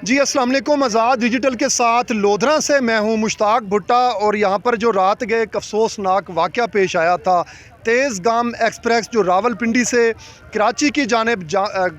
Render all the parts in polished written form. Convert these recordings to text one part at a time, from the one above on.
जी अस्सलाम वालेकुम। आज़ाद डिजिटल के साथ लोधरा से मैं हूं मुश्ताक भुट्टा। और यहां पर जो रात गए एक अफसोसनाक वाक़या पेश आया था। तेज़ गाम एक्सप्रेस जो रावलपिंडी से कराची की जानिब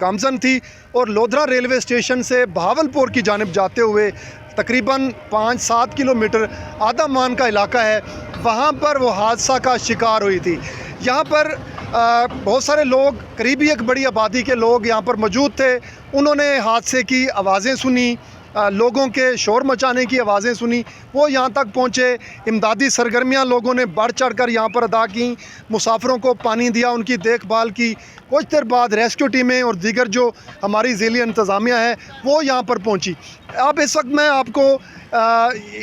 गामजन थी और लोधरा रेलवे स्टेशन से बहावलपुर की जानिब जाते हुए तकरीबन 5-7 किलोमीटर आदा मान का इलाका है, वहाँ पर वो हादसा का शिकार हुई थी। यहाँ पर बहुत सारे लोग, करीबी एक बड़ी आबादी के लोग यहाँ पर मौजूद थे। उन्होंने हादसे की आवाज़ें सुनी, लोगों के शोर मचाने की आवाज़ें सुनी। वो यहाँ तक पहुँचे, इमदादी सरगर्मियाँ लोगों ने बढ़ चढ़ कर यहाँ पर अदा की, मुसाफिरों को पानी दिया, उनकी देखभाल की। कुछ देर बाद रेस्क्यू टीमें और दीगर जो हमारी ज़िली इंतज़ामिया है वो यहाँ पर पहुँची। अब इस वक्त मैं आपको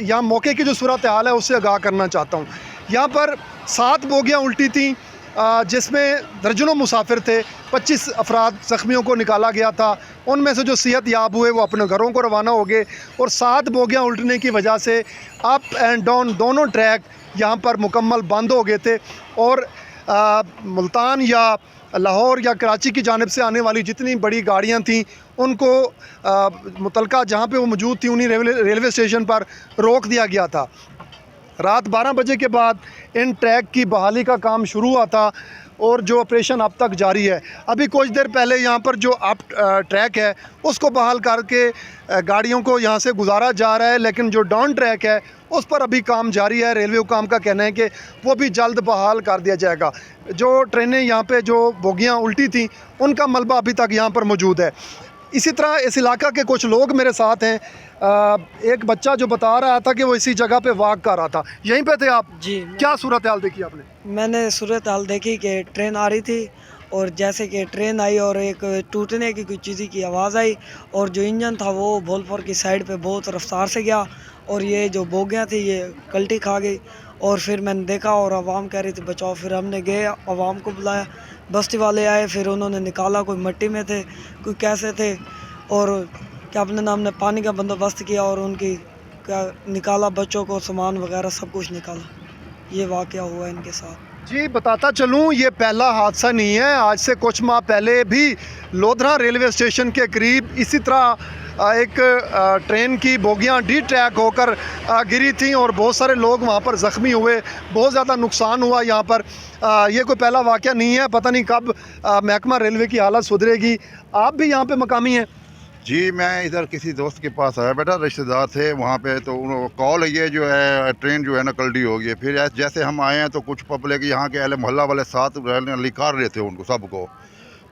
यहाँ मौके की जो सूरत हाल है उससे आगाह करना चाहता हूँ। यहाँ पर 7 बोगियाँ उल्टी थीं, जिसमें दर्जनों मुसाफिर थे। 25 अफराद ज़ख्मियों को निकाला गया था। उनमें से जो सेहत याब हुए वो अपने घरों को रवाना हो गए। और 7 बोगियाँ उल्टने की वजह से अप एंड डाउन दोनों ट्रैक यहाँ पर मुकम्मल बंद हो गए थे। और मुल्तान या लाहौर या कराची की जानिब से आने वाली जितनी बड़ी गाड़ियाँ थीं उनको मुतलका जहाँ पे वो मौजूद थी उन्हीं रेलवे स्टेशन पर रोक दिया गया था। रात 12 बजे के बाद इन ट्रैक की बहाली का काम शुरू हुआ था और जो ऑपरेशन अब तक जारी है। अभी कुछ देर पहले यहाँ पर जो अप ट्रैक है उसको बहाल करके गाड़ियों को यहाँ से गुजारा जा रहा है, लेकिन जो डाउन ट्रैक है उस पर अभी काम जारी है। रेलवे हुकाम का कहना है कि वो भी जल्द बहाल कर दिया जाएगा। जो ट्रेनें यहाँ पे जो बोगियाँ उल्टी थी उनका मलबा अभी तक यहाँ पर मौजूद है। इसी तरह इस इलाका के कुछ लोग मेरे साथ हैं। एक बच्चा जो बता रहा था कि वो इसी जगह पे वॉक कर रहा था। यहीं पे थे आप? जी। क्या सूरत हाल देखी आपने? मैंने सूरत हाल देखी कि ट्रेन आ रही थी और जैसे कि ट्रेन आई और एक टूटने की कुछ चीज़ की आवाज़ आई और जो इंजन था वो भोलपुर की साइड पे बहुत रफ्तार से गया और ये जो बोगियाँ थी ये कल्टी खा गई। और फिर मैंने देखा और आवाम कह रही थी बचाओ। फिर हमने गए, आवाम को बुलाया, बस्ती वाले आए, फिर उन्होंने निकाला। कोई मिट्टी में थे, कोई कैसे थे, और क्या अपने नाम ने पानी का बंदोबस्त किया और उनकी क्या निकाला, बच्चों को सामान वगैरह सब कुछ निकाला। ये वाक़या हुआ इनके साथ। जी बताता चलूँ, ये पहला हादसा नहीं है। आज से कुछ माह पहले भी लोधरा रेलवे स्टेशन के करीब इसी तरह एक ट्रेन की बोगियाँ डी ट्रैक होकर गिरी थी और बहुत सारे लोग वहाँ पर ज़ख्मी हुए, बहुत ज़्यादा नुकसान हुआ। यहाँ पर ये कोई पहला वाक़या नहीं है। पता नहीं कब महकमा रेलवे की हालत सुधरेगी। आप भी यहाँ पे मकामी हैं? जी, मैं इधर किसी दोस्त के पास आया बेटा, रिश्तेदार थे वहाँ पे, तो उन्होंने कॉल ये जो है ट्रेन जो है ना कल्टी हो गई है। फिर जैसे हम आए हैं तो कुछ पब्लिक यहाँ के अहले मोहल्ला वाले साथ निकाल रहे थे उनको सबको,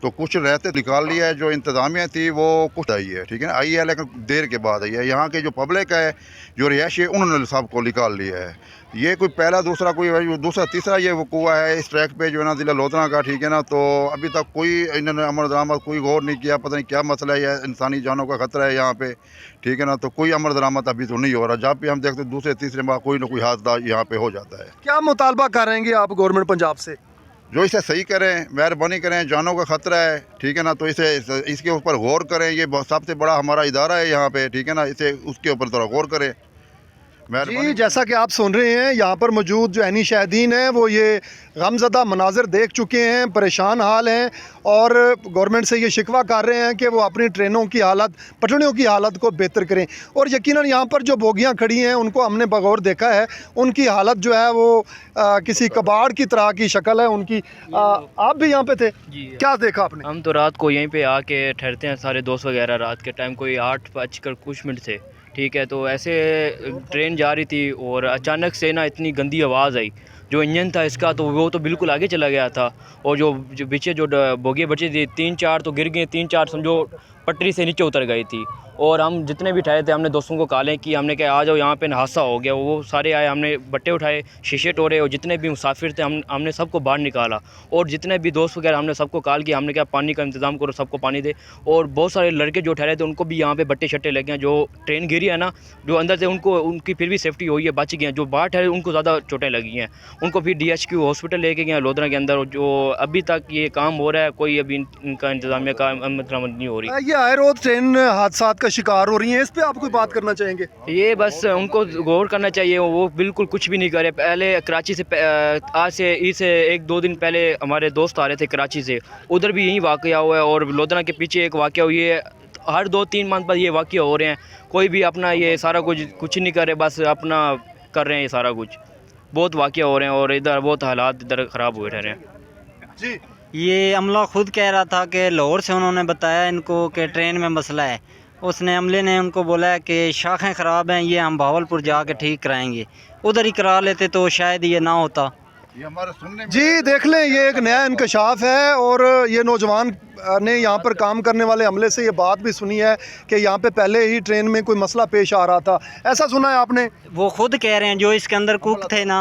तो कुछ रहते निकाल लिया है। जो इंतज़ामिया थी वो कुछ आई है, ठीक है ना, आई है, लेकिन देर के बाद आई है। यहाँ के जो पब्लिक है, जो रिहायशी है, उन्होंने सबको निकाल लिया है। ये कोई पहला दूसरा कोई दूसरा तीसरा ये वकूआ है इस ट्रैक पे जो है ना ज़िला लोधरा का, ठीक है ना। तो अभी तक कोई इन्होंने अमल दरामद कोई गौर नहीं किया। पता नहीं क्या मसला है, या इंसानी जानों का ख़तरा है यहाँ पे, ठीक है ना। तो कोई अमल दरामद अभी तो नहीं हो रहा। जब भी हम देखते दूसरे तीसरे बार कोई ना कोई हादसा यहाँ पे हो जाता है। क्या मुतालबा करेंगे आप गवर्नमेंट पंजाब से? जो इसे सही करें, मेहरबानी करें, जानों का ख़तरा है, ठीक है ना। तो इसके ऊपर गौर करें। ये सबसे बड़ा हमारा इदारा है यहाँ पे, ठीक है ना। इसे उसके ऊपर थोड़ा गौर करें। जी जैसा कि आप सुन रहे हैं, यहाँ पर मौजूद जो ऐनी शाहिदीन हैं वो ये गमज़दा मनाज़र देख चुके हैं, परेशान हाल हैं और गवर्नमेंट से ये शिकवा कर रहे हैं कि वो अपनी ट्रेनों की हालत, पटरियों की हालत को बेहतर करें। और यकीनन यहाँ पर जो बोगियाँ खड़ी हैं उनको हमने बगौर देखा है, उनकी हालत जो है वो किसी कबाड़ की तरह की शक्ल है उनकी। आप भी यहाँ पे थे? जी। क्या देखा आपने? हम तो रात को यहीं पे आके ठहरते हैं सारे दोस्त वगैरह। रात के टाइम कोई 8 बजकर कुछ मिनट थे, ठीक है। तो ऐसे ट्रेन जा रही थी और अचानक से ना इतनी गंदी आवाज़ आई। जो इंजन था इसका तो वो तो बिल्कुल आगे चला गया था और जो पीछे जो बोगियाँ बची थी 3-4 तो गिर गई, 3-4 समझो पटरी से नीचे उतर गई थी। और हम जितने भी ठहरे थे हमने दोस्तों को कॉलें की, हमने कहा आ जाओ यहाँ पे हादसा हो गया। वो सारे आए, हमने बट्टे उठाए, शीशे तोड़े और जितने भी मुसाफिर थे हमने सबको बाहर निकाला। और जितने भी दोस्त वगैरह हमने सबको कॉल किया, हमने कहा पानी का इंतज़ाम करो, सबको पानी दे। और बहुत सारे लड़के जो ठहरे थे उनको भी यहाँ पे बट्टे शट्टे लगे हैं। जो ट्रेन गिरी है ना, जो अंदर थे उनकी फिर भी सेफ्टी हुई है, बच गए हैं। जो बाहर ठहरे उनको ज़्यादा चोटें लगी हैं, उनको फिर DHQ हॉस्पिटल लेके गए लोधरा के अंदर। जो अभी तक ये काम हो रहा है, कोई अभी इनका इंतज़ामिया का अमल नहीं हो रही। ये आए रोज़ ट्रेन हादसा का शिकार हो रही हैं, इस पे आप कोई बात करना चाहेंगे? ये बस उनको गौर करना चाहिए। वो बिल्कुल कुछ भी नहीं करे। पहले कराची से आज से इसे 1-2 दिन पहले हमारे दोस्त आ रहे थे कराची से, उधर भी यही वाक़या हुआ है। और लोधरा के पीछे एक वाक़या हुई है हर 2-3 मंथ बाद ये वाक़या हो रहे हैं, कोई भी अपना ये सारा कुछ नहीं कर रहे, बस अपना कर रहे हैं ये सारा कुछ। बहुत वाक़या हो रहे हैं और इधर बहुत हालात इधर ख़राब हुए रह रहे हैं जी। ये अमला खुद कह रहा था कि लाहौर से उन्होंने बताया इनको कि ट्रेन में मसला है। उसने अमले ने उनको बोला है कि शाखें ख़राब हैं, ये हम भावलपुर जाके ठीक कराएंगे। उधर ही करा लेते तो शायद ये ना होता। ये हमारे सुनने में जी देख लें, ये एक नया इंकशाफ है और ये नौजवान ने यहाँ पर काम करने वाले अमले से ये बात भी सुनी है कि यहाँ पे पहले ही ट्रेन में कोई मसला पेश आ रहा था। ऐसा सुना है आपने? वो खुद कह रहे हैं जो इसके अंदर कुक थे ना,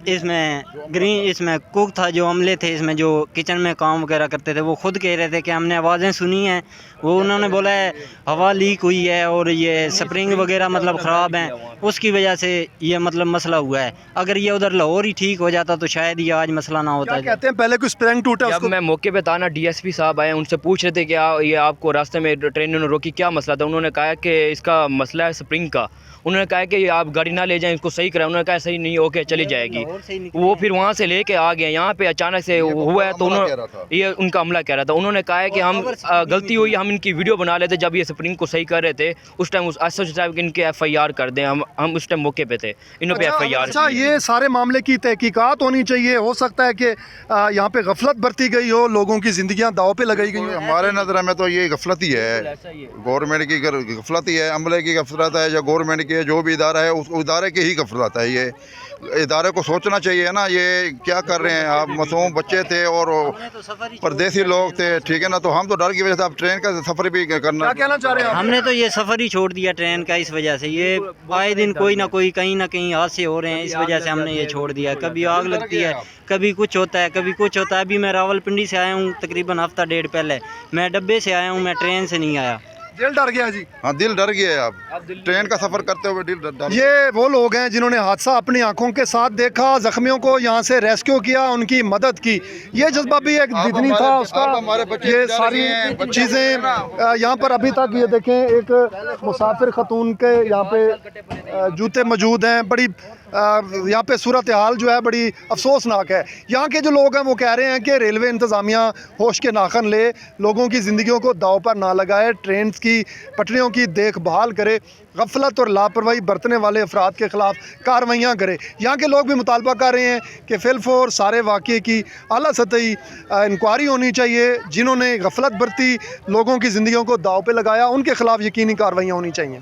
इसमें कुक था, जो अमले थे इसमें जो किचन में काम वगैरह करते थे, वो खुद कह रहे थे कि हमने आवाज़ें सुनी हैं। वो उन्होंने बोला है हवा लीक हुई है और ये स्प्रिंग वगैरह मतलब ख़राब हैं, उसकी वजह से ये मतलब मसला हुआ है। अगर ये उधर लाहौर ही ठीक हो जाता तो शायद ये आज मसला ना होता। क्या कहते हैं, पहले कोई स्प्रिंग टूटा जब उसको? मैं मौके पे था ना, डीएसपी साहब आए, उनसे पूछ रहे थे कि ये आपको रास्ते में ट्रेन ने रोकी, क्या मसला था? उन्होंने कहा कि इसका मसला है स्प्रिंग का। उन्होंने कहा कि आप गाड़ी ना ले जाएं, इसको सही कराएं। उन्होंने कहा सही नहीं, ओके चली जाएगी। वो फिर वहाँ से लेके आ गए, यहाँ पे अचानक से हुआ है तो उन्होंने, ये उनका अमला कह रहा था, उन्होंने कहा है कि हम गलती हुई, हम इनकी वीडियो बना लेते जब ये स्प्रिंग को सही कर रहे थे उस टाइम। उस एसएच साहब इनके FIR कर दें, हम उस टाइम मौके पे थे, इन्हों पे FIR। अच्छा, ये सारे मामले की तहकीकात होनी चाहिए। हो सकता है कि यहाँ पे गफलत बरती गई हो, लोगों की ज़िंदगियाँ दाव पे लगाई गई हो। हमारे नज़र में तो ये गफलत ही है, गवर्नमेंट की गफलत ही है, अमले की गफलत है या गवर्नमेंट की है, जो भी इदारा है उस इदारे की ही गफलत है। ये इदारे को सोचना चाहिए ना, ये क्या कर रहे हैं। आप मासूम बच्चे थे और परदेसी लोग थे, ठीक है ना, तो हम तो डर की वजह से आप ट्रेन का सफ़र भी करना। क्या कहना चाह रहे हैं आप? हमने तो ये सफ़र ही छोड़ दिया ट्रेन का इस वजह से। ये आए दिन कोई ना कोई कहीं ना कहीं हादसे हो रहे हैं, इस वजह से हमने ये छोड़ दिया। कभी आग लगती है, कभी कुछ होता है, कभी कुछ होता है। अभी मैं रावलपिंडी से आया हूँ तकरीबन हफ्ता डेढ़ पहले, मैं डब्बे से आया हूँ, मैं ट्रेन से नहीं आया। दिल डर गया जी। हाँ, दिल डर गया है। आप ट्रेन का सफ़र करते हुए दिल डर। ये वो लोग हैं जिन्होंने हादसा अपनी आंखों के साथ देखा, जख्मियों को यहाँ से रेस्क्यू किया, उनकी मदद की। ये जज्बा भी एक जितनी था उसका। ये सारी चीज़ें यहाँ पर अभी तक, ये देखें, एक मुसाफिर खतून के यहाँ पे जूते मौजूद हैं। बड़ी यहाँ पे सूरत हाल जो है बड़ी अफसोसनाक है। यहाँ के जो लोग हैं वो कह रहे हैं कि रेलवे इंतज़ामिया होश के नाखन ले, लोगों की ज़िंदगियों को दाव पर ना लगाए, ट्रेन की पटरियों की देखभाल करे, गफलत और लापरवाही बरतने वाले अफराद के ख़िलाफ़ कार्रवाइयाँ करे। यहाँ के लोग भी मुतालबा कर रहे हैं कि फिलफोर सारे वाक़े की आला सतही इंक्वायरी होनी चाहिए। जिन्होंने गफलत बरती, लोगों की ज़िंदगियों को दाव पे लगाया, उनके ख़िलाफ़ यकीनी कार्रवाइयाँ होनी चाहिए।